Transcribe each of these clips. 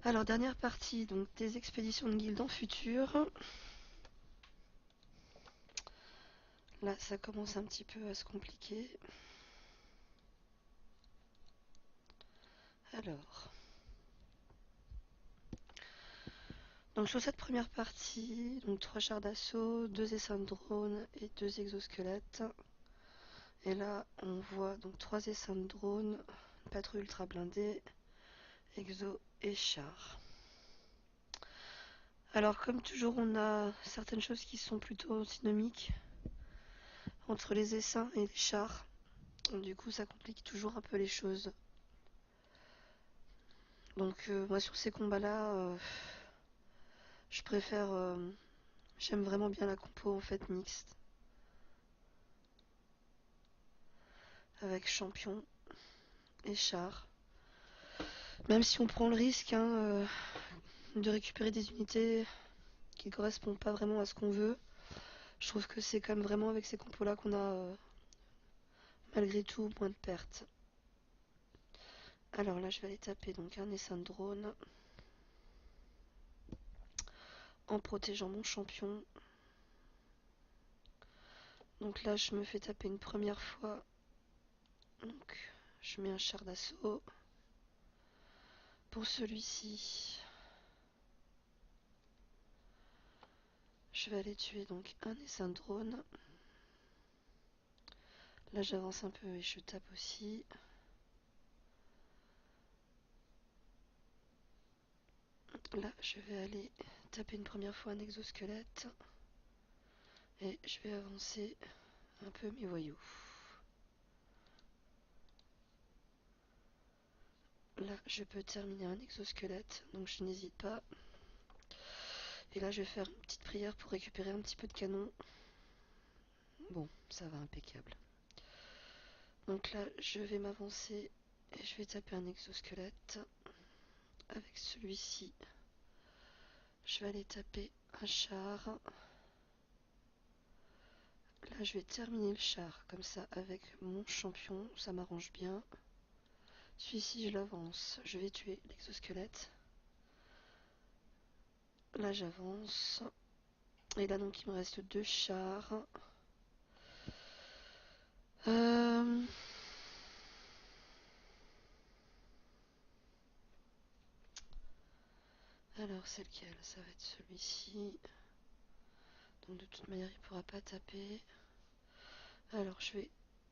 Alors, dernière partie, donc des expéditions de guilde en futur. Là, ça commence un petit peu à se compliquer. Alors, donc sur cette première partie, donc 3 chars d'assaut, 2 essaims de drone et 2 exosquelettes. Et là, on voit donc 3 essaims de drone, patrouille ultra blindée, exo et char. Alors, comme toujours, on a certaines choses qui sont plutôt antinomiques entre les essaims et les chars. Du coup, ça complique toujours un peu les choses. Donc, moi, sur ces combats-là, je préfère. J'aime vraiment bien la compo en fait mixte. Avec champion et char. Même si on prend le risque de récupérer des unités qui ne correspondent pas vraiment à ce qu'on veut, je trouve que c'est quand même vraiment avec ces compos-là qu'on a malgré tout moins de pertes. Alors là, je vais aller taper donc un essaim de drone en protégeant mon champion. Donc là, je me fais taper une première fois. Donc, je mets un char d'assaut. Pour celui-ci, je vais aller tuer donc un essaim de drone. Là, j'avance un peu et je tape aussi. Là, je vais aller taper une première fois un exosquelette. Et je vais avancer un peu mes voyous. Là, je peux terminer un exosquelette, donc je n'hésite pas. Et là, je vais faire une petite prière pour récupérer un petit peu de canon. Bon, ça va, impeccable. Donc là, je vais m'avancer et je vais taper un exosquelette. Avec celui-ci, je vais aller taper un char. Là, je vais terminer le char comme ça avec mon champion, ça m'arrange bien. Celui-ci, je l'avance, je vais tuer l'exosquelette. Là, j'avance. Et là, donc, il me reste 2 chars. Euh, Alors, c'est lequel? Ça va être celui-ci. Donc, de toute manière, il ne pourra pas taper. Alors, je vais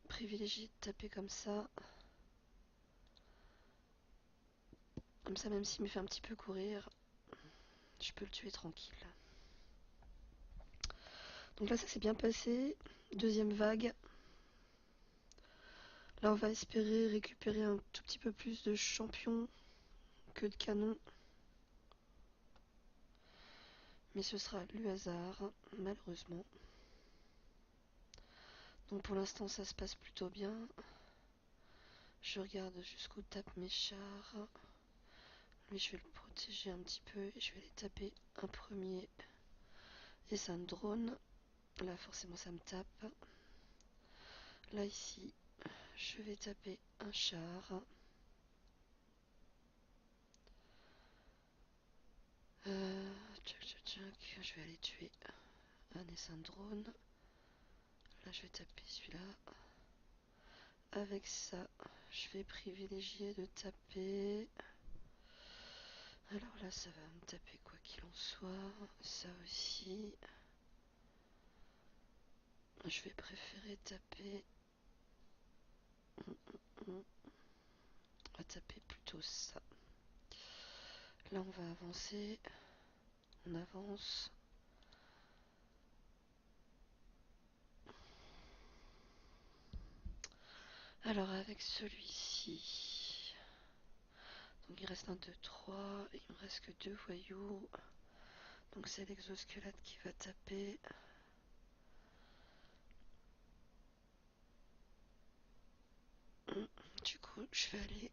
privilégier de taper comme ça. Comme ça, même s'il me fait un petit peu courir, je peux le tuer tranquille. Donc là, ça s'est bien passé. Deuxième vague. Là, on va espérer récupérer un tout petit peu plus de champions que de canons. Mais ce sera le hasard, malheureusement. Donc pour l'instant, ça se passe plutôt bien. Je regarde jusqu'où tapent mes chars. Lui, je vais le protéger un petit peu et je vais aller taper un premier. Et c'est un drone. Là, forcément, ça me tape. Là, ici, je vais taper un char. Tchac, tchac, tchac. Je vais aller tuer un essaim de drone. Là, je vais taper celui-là. Avec ça, je vais privilégier de taper. Alors là, ça va me taper quoi qu'il en soit. Ça aussi. Je vais préférer taper. On va taper plutôt ça. Là, on va avancer. On avance. Alors, avec celui-ci. Donc, il reste un 2 3. Il me reste que 2 voyous. Donc, c'est l'exosquelette qui va taper. Du coup, je vais aller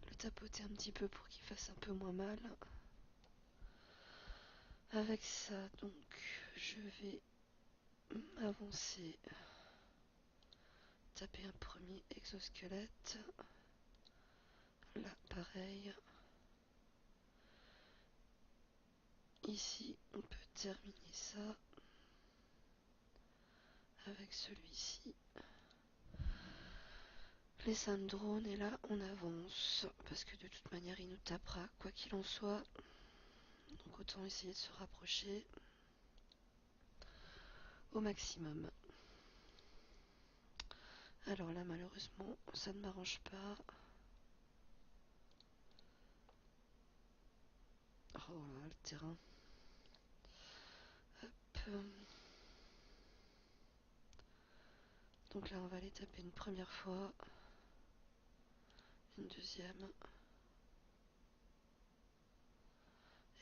le tapoter un petit peu pour qu'il fasse un peu moins mal. Avec ça, donc, je vais avancer, taper un premier exosquelette. Là, pareil. ici, on peut terminer ça avec celui-ci. Laisse un drone et là on avance parce que de toute manière il nous tapera quoi qu'il en soit. Donc autant essayer de se rapprocher au maximum. Alors là malheureusement ça ne m'arrange pas. Oh là le terrain. Hop. Donc là on va aller taper une première fois. Une deuxième.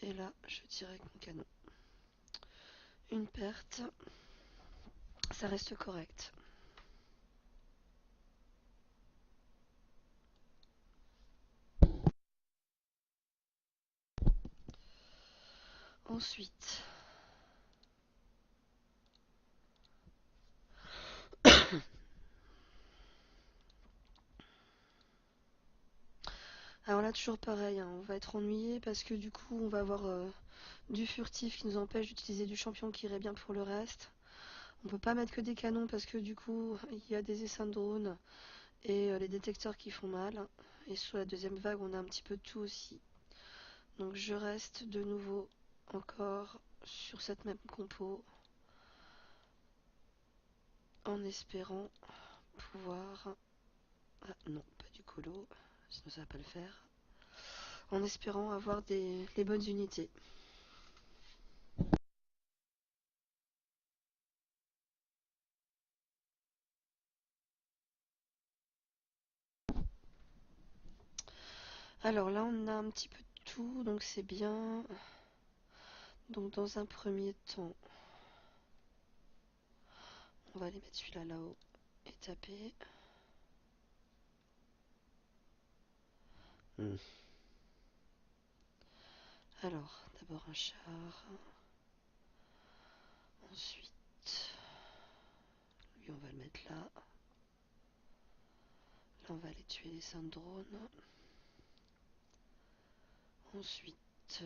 Et là je tire avec mon canon. Une perte. Ça reste correct. Ensuite, alors là toujours pareil, hein, on va être ennuyé parce que du coup on va avoir du furtif qui nous empêche d'utiliser du champion qui irait bien pour le reste. On peut pas mettre que des canons parce que du coup il y a des essaims de drones et les détecteurs qui font mal. Et sur la deuxième vague on a un petit peu de tout aussi. Donc je reste de nouveau encore sur cette même compo en espérant pouvoir... Ah non, pas du colo, sinon ça va pas le faire. En espérant avoir les bonnes unités. Alors là on a un petit peu de tout, donc c'est bien. Donc dans un premier temps, on va aller mettre celui-là là-haut et taper. Alors, d'abord un char. Ensuite, lui on va le mettre là. Là on va aller tuer les 5 drones. Ensuite,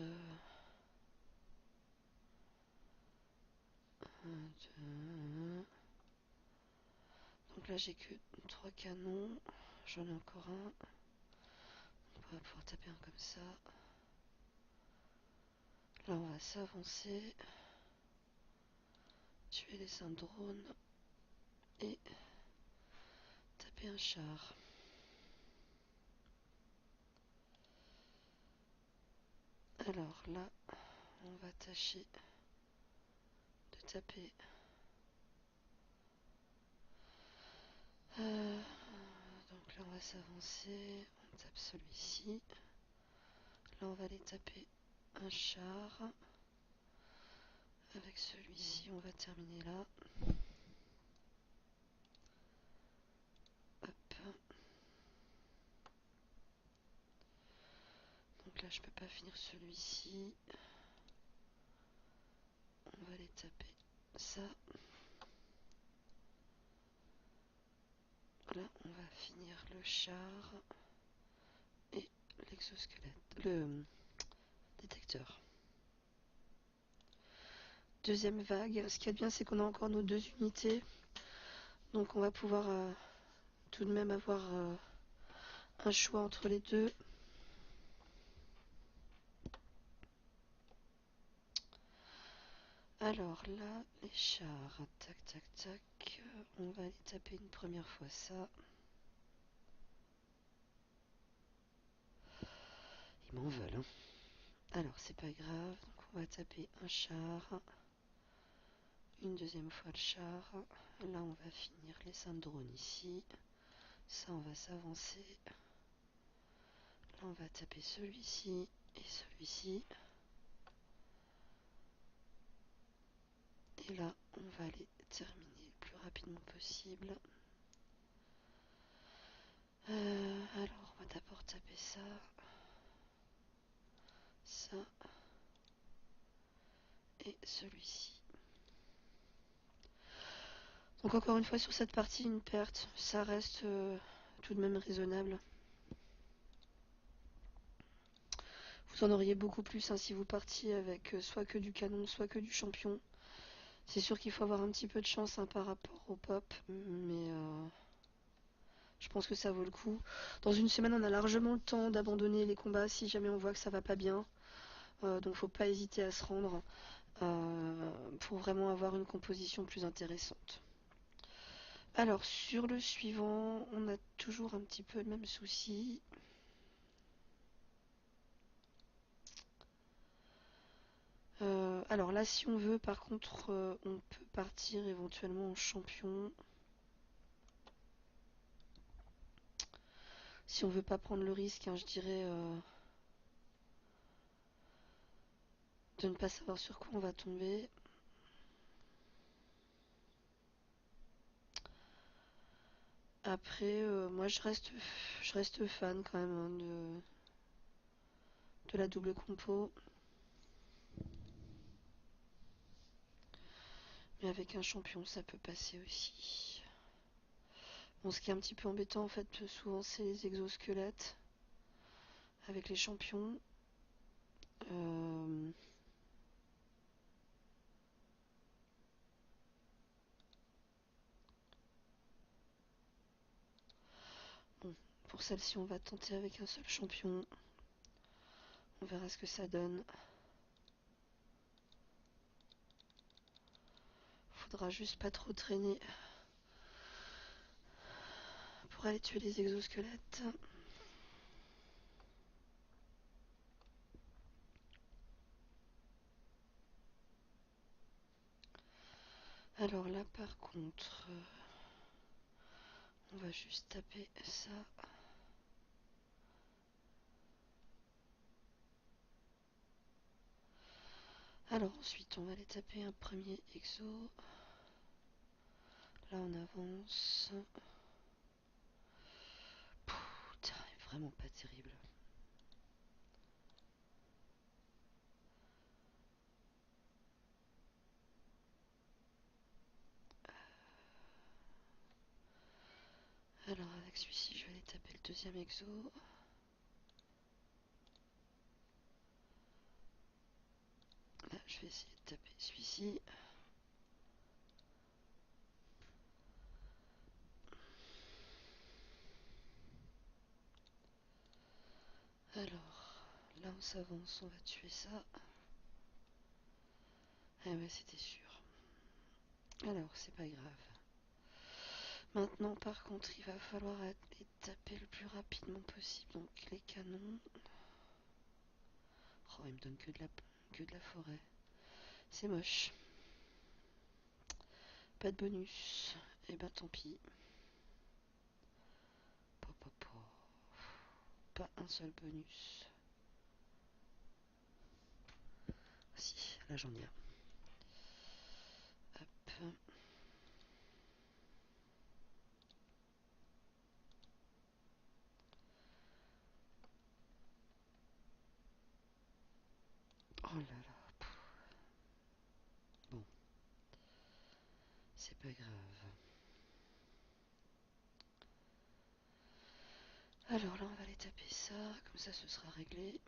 1, 2. Donc là j'ai que 3 canons. J'en ai encore un. On va pouvoir taper un comme ça. Là on va s'avancer. Tuer les 5 drones. Et taper un char. Alors là, on va tâcher de taper. Donc là, on va s'avancer. On tape celui-ci. Là, on va aller taper un char. Avec celui-ci, on va terminer là. Hop. Donc là, je peux pas finir celui-ci. On va aller taper ça. Là, on va finir le char et l'exosquelette, le détecteur. Deuxième vague. Ce qui est bien, c'est qu'on a encore nos 2 unités. Donc on va pouvoir tout de même avoir un choix entre les deux. Alors là, les chars, tac tac tac, on va aller taper une première fois ça. Ils m'en veulent, hein. Alors c'est pas grave, donc on va taper un char. Une deuxième fois le char. Là on va finir les 5 drones ici. Ça on va s'avancer. Là on va taper celui-ci et celui-ci. Et là on va aller terminer le plus rapidement possible. Alors on va d'abord taper ça. Ça. Et celui-ci. Donc encore une fois sur cette partie, une perte, ça reste tout de même raisonnable. Vous en auriez beaucoup plus hein, si vous partiez avec soit que du canon, soit que du champion. C'est sûr qu'il faut avoir un petit peu de chance hein, par rapport au pop, mais je pense que ça vaut le coup. Dans une semaine, on a largement le temps d'abandonner les combats si jamais on voit que ça va pas bien. Donc faut pas hésiter à se rendre pour vraiment avoir une composition plus intéressante. Alors sur le suivant, on a toujours un petit peu le même souci. Alors là, si on veut, par contre, on peut partir éventuellement en champion. Si on veut pas prendre le risque, hein, je dirais de ne pas savoir sur quoi on va tomber. Après, moi je reste fan quand même hein, de la double compo. Mais avec un champion, ça peut passer aussi. Bon, ce qui est un petit peu embêtant en fait, souvent c'est les exosquelettes avec les champions. Euh, bon, pour celle-ci, on va tenter avec un seul champion. On verra ce que ça donne. Faudra juste pas trop traîner pour aller tuer les exosquelettes. Alors là, par contre, on va juste taper ça. Alors ensuite, on va aller taper un premier exo. Là, on avance. Putain, vraiment pas terrible. Alors avec celui-ci, je vais aller taper le deuxième exo. Là, je vais essayer de taper celui-ci. Alors, là on s'avance, on va tuer ça. Ah ouais, c'était sûr. Alors, c'est pas grave. Maintenant, par contre, il va falloir aller taper le plus rapidement possible. Donc, les canons. Oh, il me donne que de la forêt. C'est moche. Pas de bonus. Et ben tant pis. Pas un seul bonus. Si, là j'en ai un. Hop. Oh là là. Bon, c'est pas grave. Alors là, on va aller taper ça. Comme ça, ce sera réglé.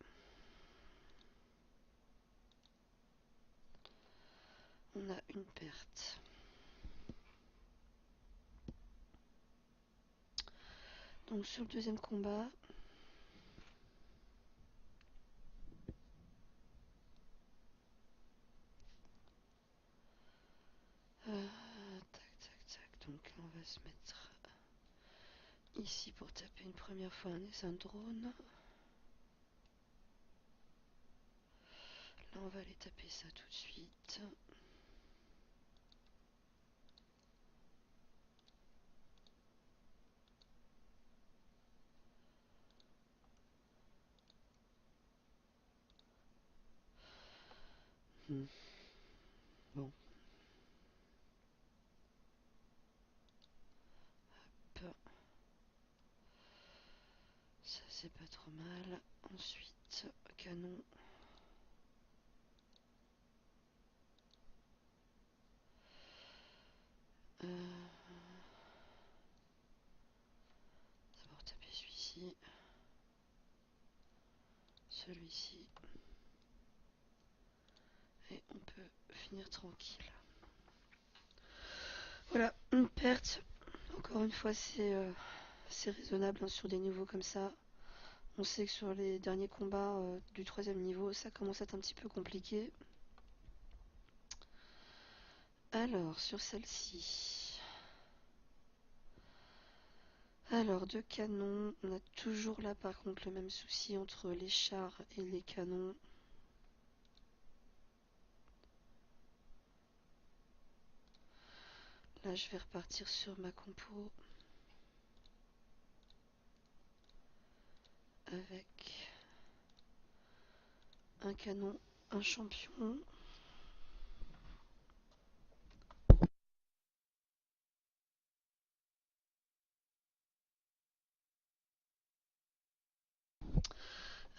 On a une perte. Donc sur le deuxième combat, tac tac tac. Donc là on va se mettre ici pour taper une première fois un drone. Là on va aller taper ça tout de suite. Bon, hop. Ça c'est pas trop mal. Ensuite, canon. D'abord taper celui-ci. celui-ci. Et on peut finir tranquille. Voilà, une perte. Encore une fois, c'est raisonnable hein, sur des niveaux comme ça. On sait que sur les derniers combats du troisième niveau, ça commence à être un petit peu compliqué. Alors, sur celle-ci. Alors, deux canons. On a toujours là par contre le même souci entre les chars et les canons. Là, je vais repartir sur ma compo. Avec un canon, un champion.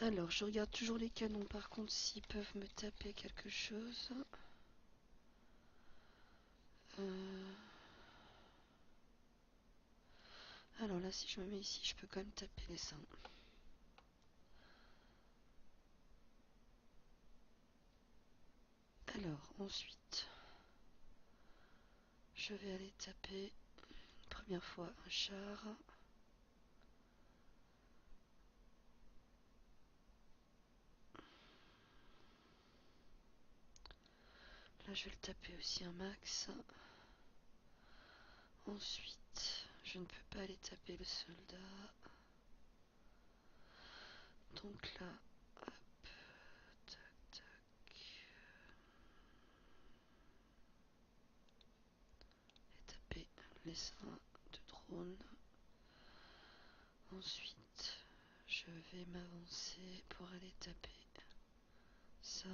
Alors, je regarde toujours les canons par contre s'ils peuvent me taper quelque chose. Alors là, si je me mets ici, je peux quand même taper les seins. Alors, ensuite, je vais aller taper une première fois un char. Là, je vais le taper aussi un max. Ensuite, je ne peux pas aller taper le soldat. Donc là, hop, tac, tac. Et taper les seins de drone. Ensuite, je vais m'avancer pour aller taper ça.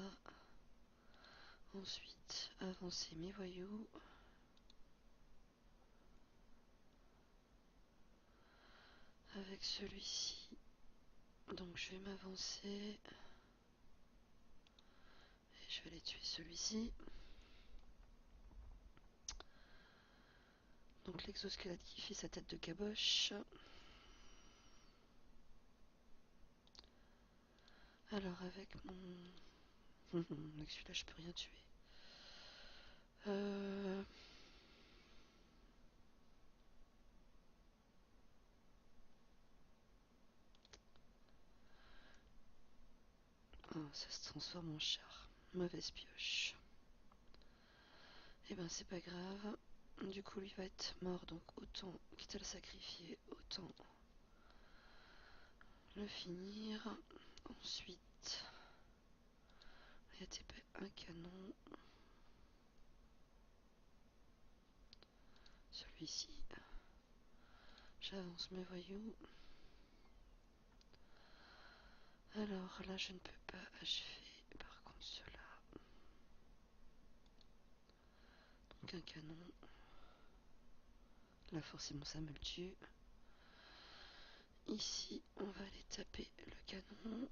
Ensuite, avancer mes voyous. Avec celui-ci. Donc je vais m'avancer. Et je vais aller tuer celui-ci. Donc l'exosquelette qui fait sa tête de caboche. Alors avec mon... Avec celui-là je peux rien tuer. Oh, ça se transforme en char. Mauvaise pioche. Et ben c'est pas grave. Du coup lui va être mort, donc autant, quitte à le sacrifier, autant le finir. Ensuite, il y a TP un canon. Celui-ci. J'avance mes voyous. Alors là je ne peux pas achever par contre cela. Donc un canon. Là forcément ça me le tue. Ici on va aller taper le canon.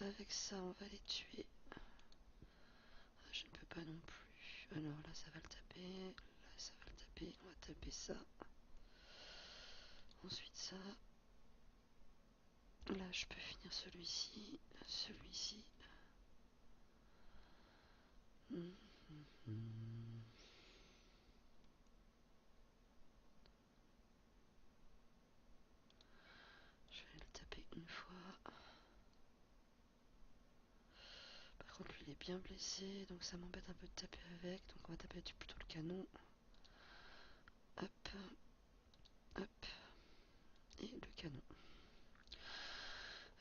Avec ça on va les tuer. Ah, je ne peux pas non plus. Alors là ça va le taper. Là ça va le taper. On va taper ça. Ensuite ça. Là je peux finir celui-ci. Celui-ci. Je vais le taper une fois. Par contre lui il est bien blessé. Donc ça m'embête un peu de taper avec. Donc on va taper plutôt le canon. Hop. Hop. Et le canon.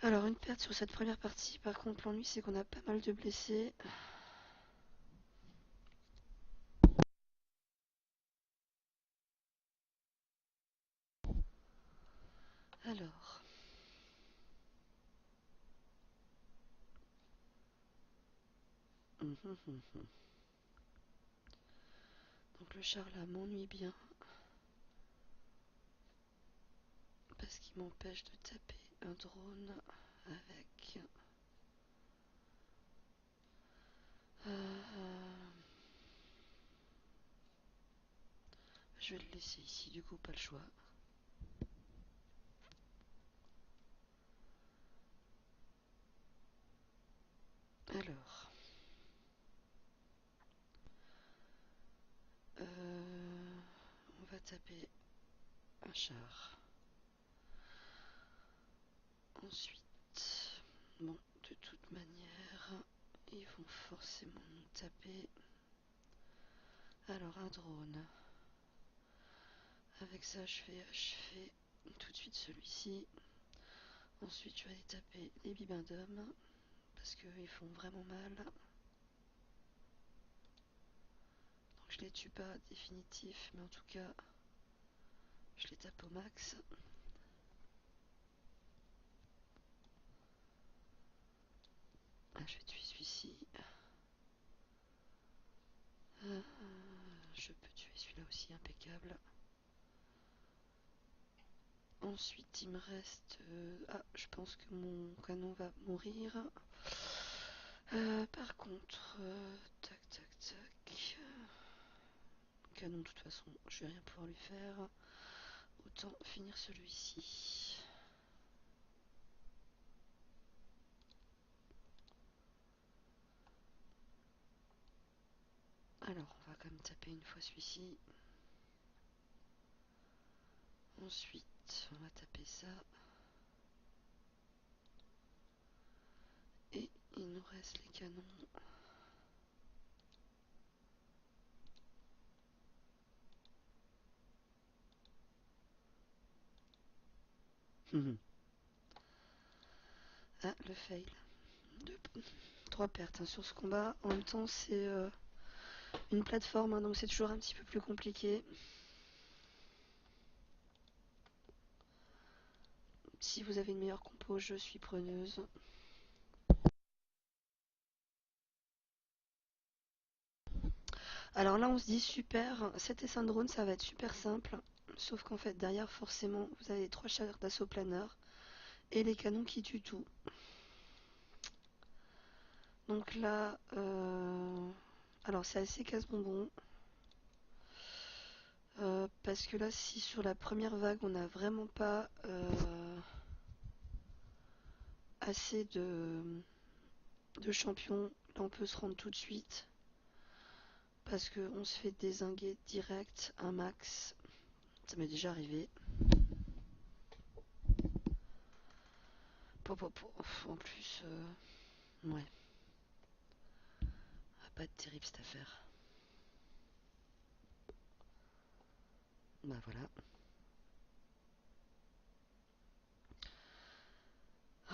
Alors une perte sur cette première partie. Par contre l'ennui c'est qu'on a pas mal de blessés. Alors. Donc le char là m'ennuie bien. Parce qu'il m'empêche de taper un drone avec... Je vais le laisser ici, du coup pas le choix. Alors, on va taper un char. Ensuite, bon, de toute manière, ils vont forcément nous taper. Alors, un drone. Avec ça, je vais achever tout de suite celui-ci. Ensuite, je vais aller taper les bibendums parce qu'ils font vraiment mal. Donc, je les tue pas définitif, mais en tout cas, je les tape au max. Ah, je vais tuer celui-ci. Je peux tuer celui-là aussi, impeccable. Ensuite, il me reste... Ah, je pense que mon canon va mourir. Par contre... tac, tac, tac... Canon, de toute façon, je vais rien pouvoir lui faire. Autant finir celui-ci. Alors, on va quand même taper une fois celui-ci. Ensuite, on va taper ça. Et il nous reste les canons. Ah, le fail. 3 pertes hein, sur ce combat. En même temps, c'est une plateforme, hein, donc c'est toujours un petit peu plus compliqué. Si vous avez une meilleure compo, je suis preneuse. Alors là, on se dit super, cet essaim de drone, ça va être super simple. Sauf qu'en fait, derrière, forcément, vous avez 3 chars d'assaut planeur et les canons qui tuent tout. Donc là, alors c'est assez casse-bonbon. Parce que là, si sur la première vague, on n'a vraiment pas assez de champions, là on peut se rendre tout de suite. Parce qu'on se fait dézinguer direct, un max. Ça m'est déjà arrivé. En plus, ouais. Pas terrible cette affaire. Bah voilà.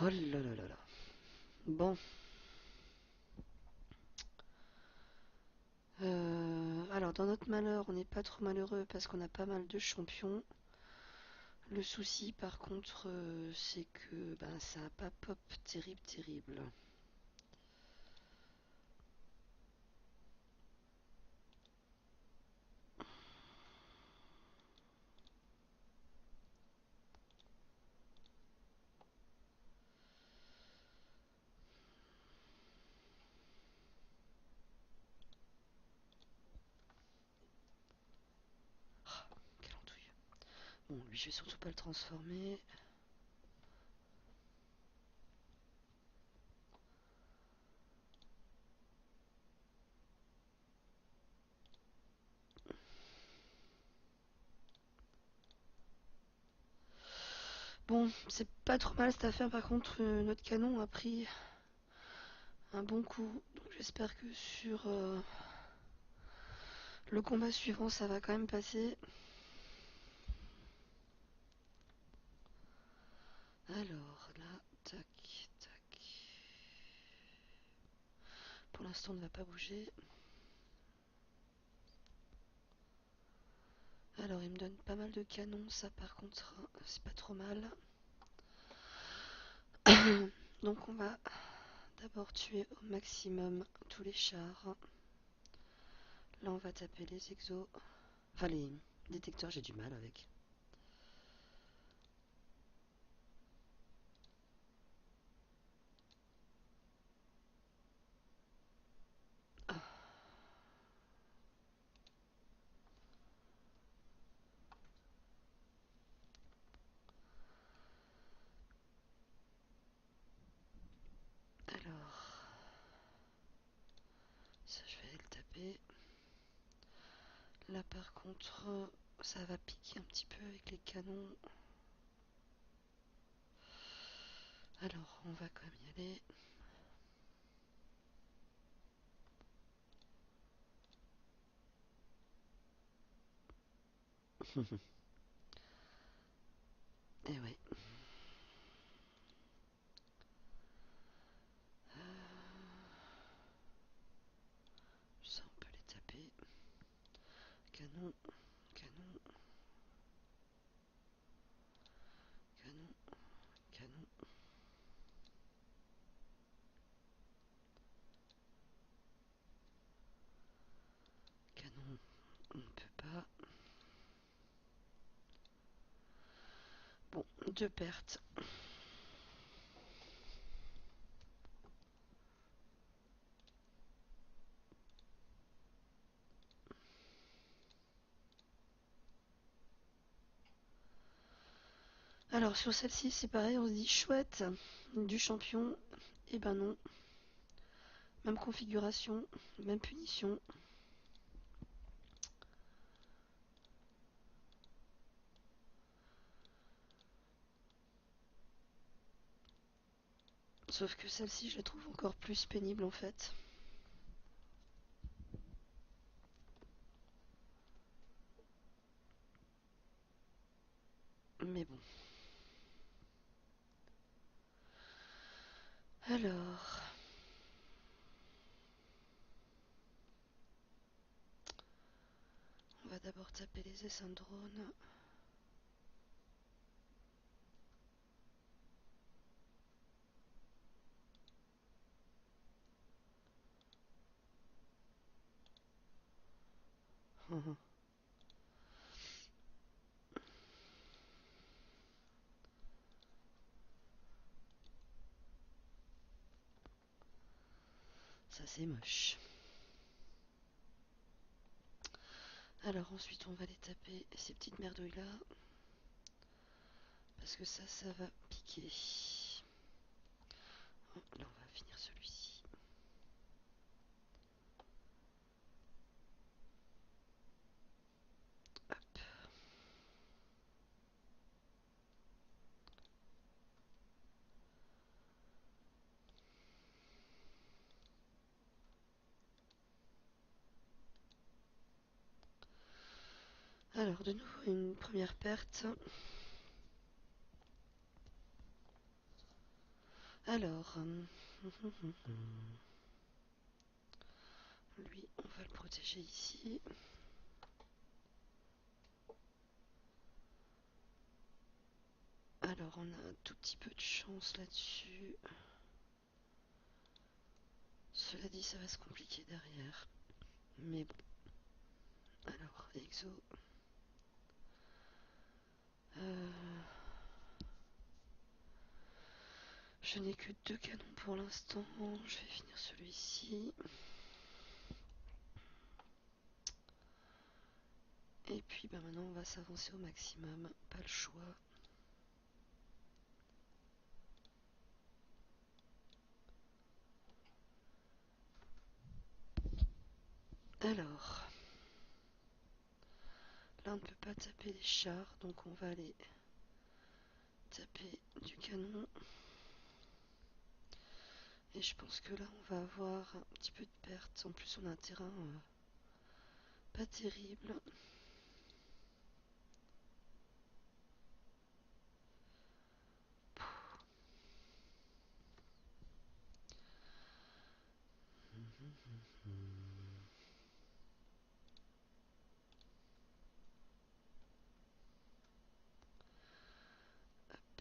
Oh là là là là. Bon. Alors dans notre malheur, on n'est pas trop malheureux parce qu'on a pas mal de champions. Le souci par contre, c'est que ben, ça a pas pop terrible terrible. Oh, quelle andouille. Bon, lui je vais surtout pas le transformer. Bon, c'est pas trop mal cette affaire, par contre notre canon a pris un bon coup. Donc j'espère que sur le combat suivant ça va quand même passer. Alors là, tac, tac. Pour l'instant on ne va pas bouger. Alors il me donne pas mal de canons, ça par contre c'est pas trop mal. Donc on va d'abord tuer au maximum tous les chars. Là on va taper les exos. Enfin les détecteurs j'ai du mal avec. Ah. Alors taper. Là par contre, ça va piquer un petit peu avec les canons. Alors, on va quand même y aller. Et ouais. Ça, on peut les taper. Canon, canon, canon, canon, canon. On ne peut pas. Bon, 2 pertes. Alors sur celle-ci, c'est pareil, on se dit chouette, du champion. Et ben non. Même configuration, même punition. Sauf que celle-ci, je la trouve encore plus pénible en fait. Mais bon. Alors, on va d'abord taper les essaims de drone. Ça c'est moche. Alors ensuite on va les taper ces petites merdouilles là. Parce que ça va piquer. Oh, là on va finir celui-ci. Hop. Alors de nouveau une première perte. Alors, lui on va le protéger ici. Alors on a un tout petit peu de chance là-dessus. Cela dit, ça va se compliquer derrière. Mais bon. Alors, exo. Je n'ai que 2 canons pour l'instant. Je vais finir celui-ci. Et puis bah maintenant on va s'avancer au maximum. Pas le choix. Alors. Là on ne peut pas taper les chars. Donc on va aller taper du canon. Et je pense que là on va avoir un petit peu de perte. En plus on a un terrain pas terrible.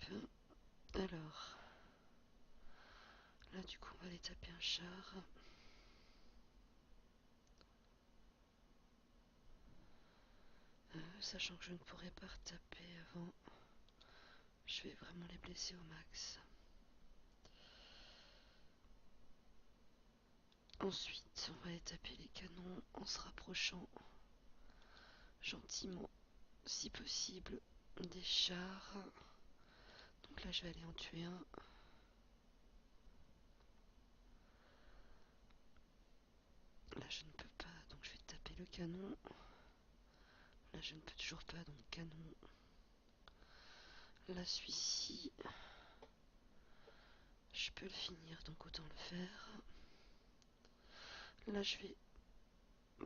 Hop. Alors. Là du coup on va aller taper un char. Sachant que je ne pourrai pas retaper avant. Je vais vraiment les blesser au max. Ensuite, on va aller taper les canons en se rapprochant gentiment, si possible, des chars. Donc là, je vais aller en tuer un. Là, je ne peux pas, le canon. Là je ne peux toujours pas, donc canon. Là celui-ci, je peux le finir, donc autant le faire. Là je vais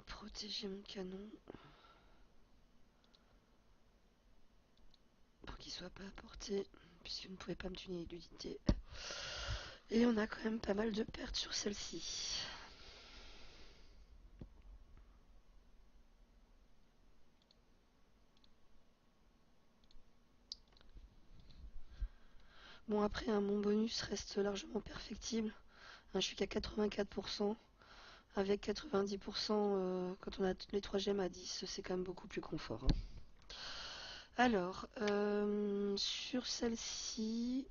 protéger mon canon pour qu'il soit pas à portée, puisque ne pouvait pas me tuner l'unité. Et on a quand même pas mal de pertes sur celle-ci. Bon après mon bonus reste largement perfectible. Je suis qu'à 84%. Avec 90%, quand on a les 3 gemmes à 10, c'est quand même beaucoup plus confort. Alors, sur celle-ci,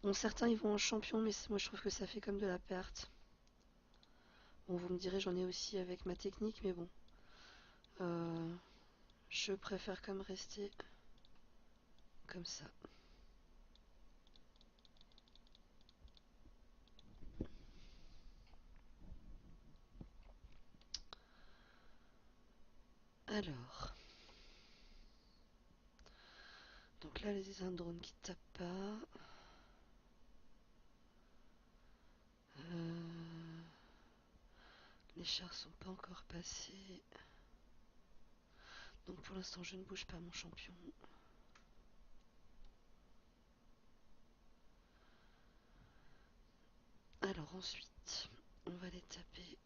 bon, certains ils vont en champion, mais moi je trouve que ça fait comme de la perte. Bon, vous me direz, j'en ai aussi avec ma technique, mais bon. Je préfère comme rester comme ça. Alors, donc là, les un drone qui tapent pas. Les chars sont pas encore passés. Donc pour l'instant, je ne bouge pas mon champion. Alors ensuite, on va les taper.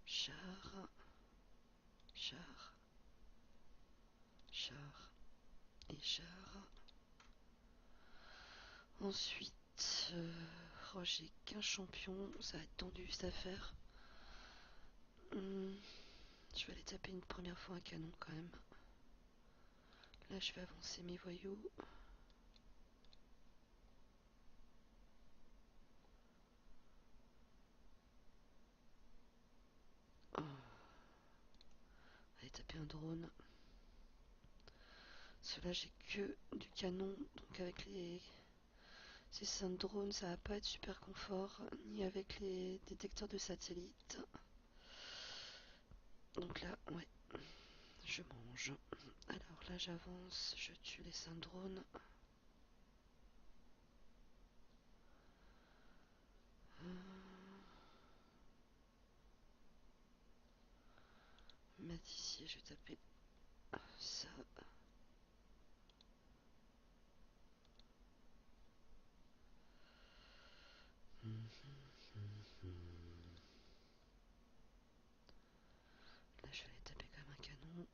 Char, char, char et char. Ensuite, oh, j'ai qu'un champion, ça va être tendu cette affaire. Je vais aller taper une première fois un canon quand même. Là, je vais avancer mes voyous. Oh. Aller taper un drone. Cela, j'ai que du canon, donc avec ces 5 drones, ça va pas être super confort, ni avec les détecteurs de satellites. Donc là, ouais, je mange. Alors là, j'avance, je tue les 5 drones. D'ici, je vais taper ça. Là, je vais aller taper comme un canon.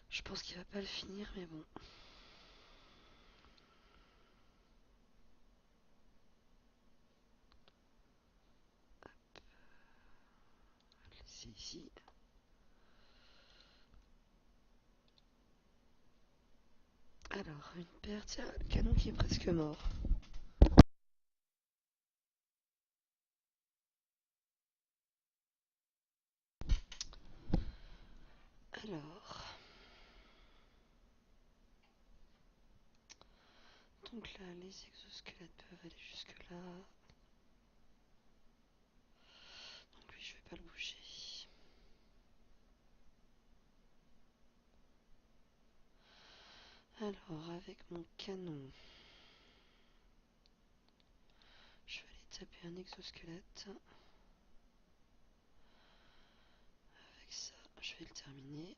Je pense qu'il va pas le finir, mais bon. C'est ici. Alors, une perte, tiens, le canon qui est presque mort. Alors. Donc là, les exosquelettes peuvent aller jusque là. Donc lui, je vais pas le bouger. Alors, avec mon canon, je vais aller taper un exosquelette. Avec ça, je vais le terminer.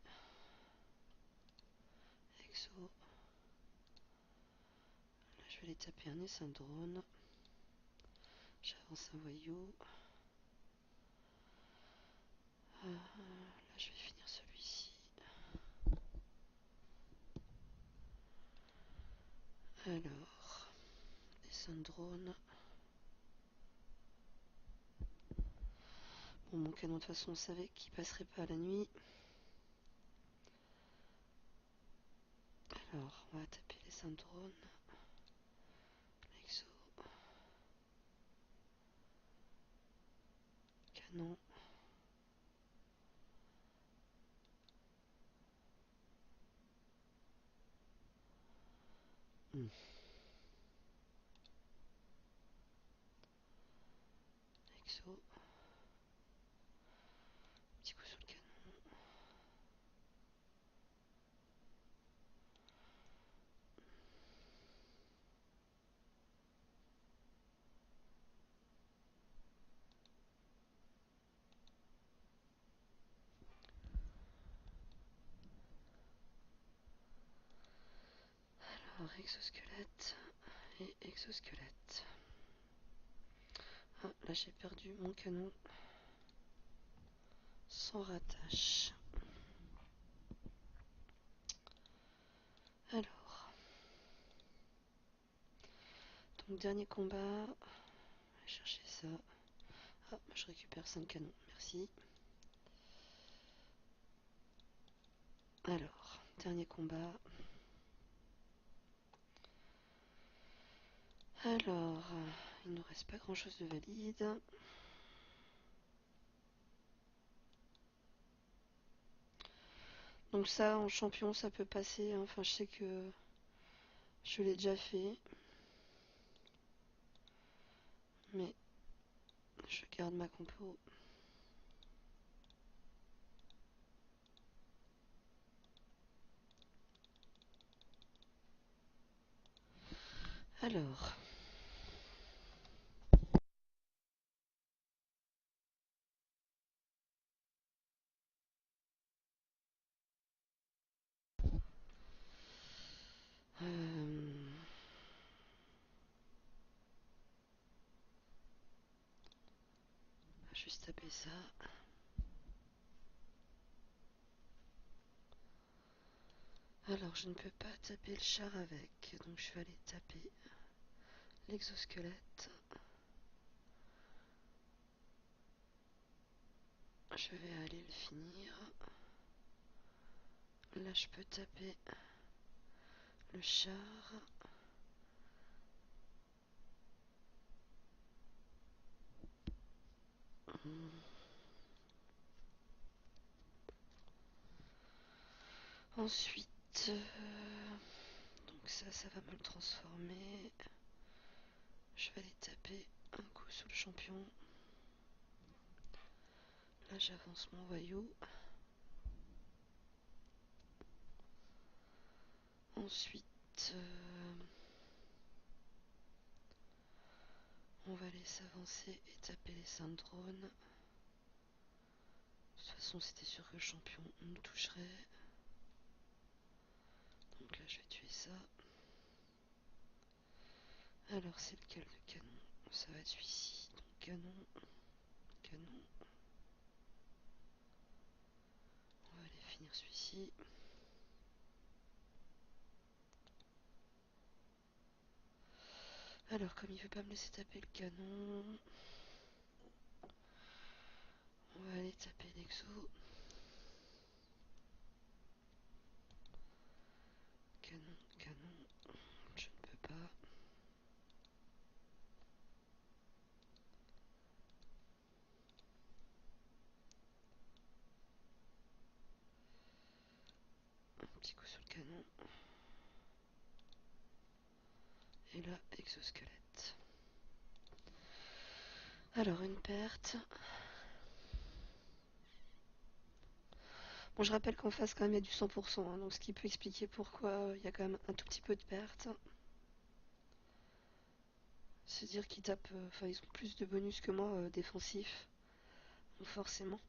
Exo. Là, je vais aller taper un essaim de drone. J'avance un voyou. Là, je vais finir celui-ci. Alors, essaim de drone. Bon, mon canon, de toute façon, on savait qu'il passerait pas la nuit. Alors, on va taper les drone. Exo. Non. Hmm. Exo. Petit coup sur le canon. Alors, exosquelette et exosquelette. Ah, là j'ai perdu mon canon sans rattache. Alors, donc dernier combat. On va chercher ça. Ah, je récupère 5 canons, merci. Alors, dernier combat. Alors, il nous reste pas grand chose de valide. Donc ça, en champion, ça peut passer. Enfin, je sais que je l'ai déjà fait. Mais je garde ma compo. Alors, euh, on va juste taper ça. Alors, je ne peux pas taper le char avec, donc je vais aller taper l'exosquelette. Je vais aller le finir. Là, je peux taper le char. Ensuite, donc ça va me le transformer. Je vais aller taper un coup sur le champion. Là, j'avance mon voyou. Ensuite, on va aller s'avancer et taper les 5 drones. De toute façon, c'était sûr que le champion nous toucherait. Donc là, je vais tuer ça. Alors, c'est lequel de canon? Ça va être celui-ci. Donc, canon, canon. On va aller finir celui-ci. Alors, comme il veut pas me laisser taper le canon, on va aller taper l'exo. Canon, canon. Je ne peux pas. Un petit coup sur le canon. Et là, exosquelette. Alors, une perte. Bon, je rappelle qu'en face, quand même, il y a du 100%, hein, donc ce qui peut expliquer pourquoi il y a quand même un tout petit peu de perte. C'est-à-dire qu'ils tapent, enfin, ils ont plus de bonus que moi défensifs. Donc, forcément,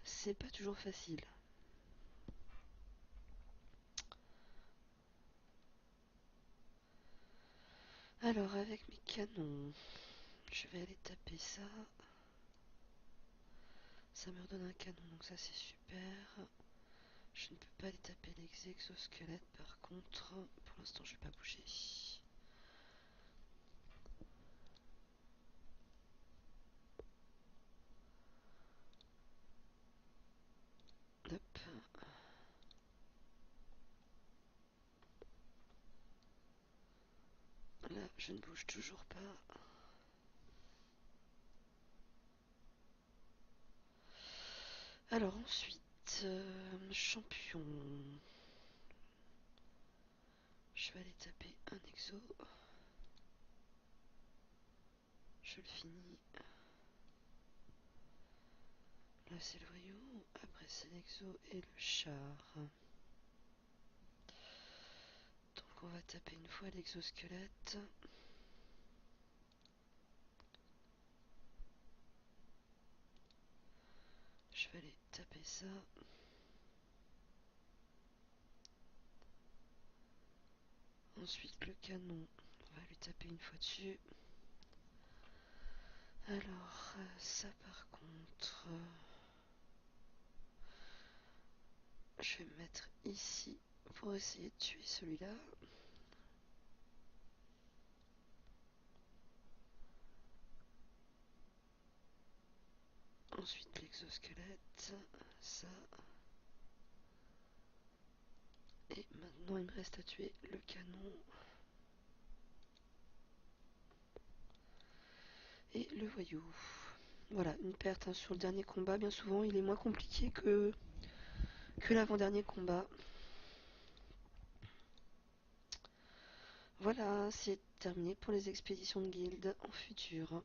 c'est pas toujours facile. Alors, avec mes canons, je vais aller taper ça. Ça me redonne un canon, donc ça c'est super. Je ne peux pas aller taper les exosquelettes par contre. Pour l'instant, je vais pas bouger. Hop. Là, je ne bouge toujours pas. Alors ensuite, champion. Je vais aller taper un exo. Je le finis. Là c'est le voyou, après c'est l'exo et le char. Donc on va taper une fois l'exosquelette. Je vais aller taper ça. Ensuite le canon, on va lui taper une fois dessus. Alors ça par contre, je vais me mettre ici pour essayer de tuer celui-là. Ensuite l'exosquelette, ça. Et maintenant il me reste à tuer le canon et le voyou. Voilà, une perte hein, sur le dernier combat. Bien souvent il est moins compliqué que l'avant-dernier combat. Voilà, c'est terminé pour les expéditions de guilde en futur.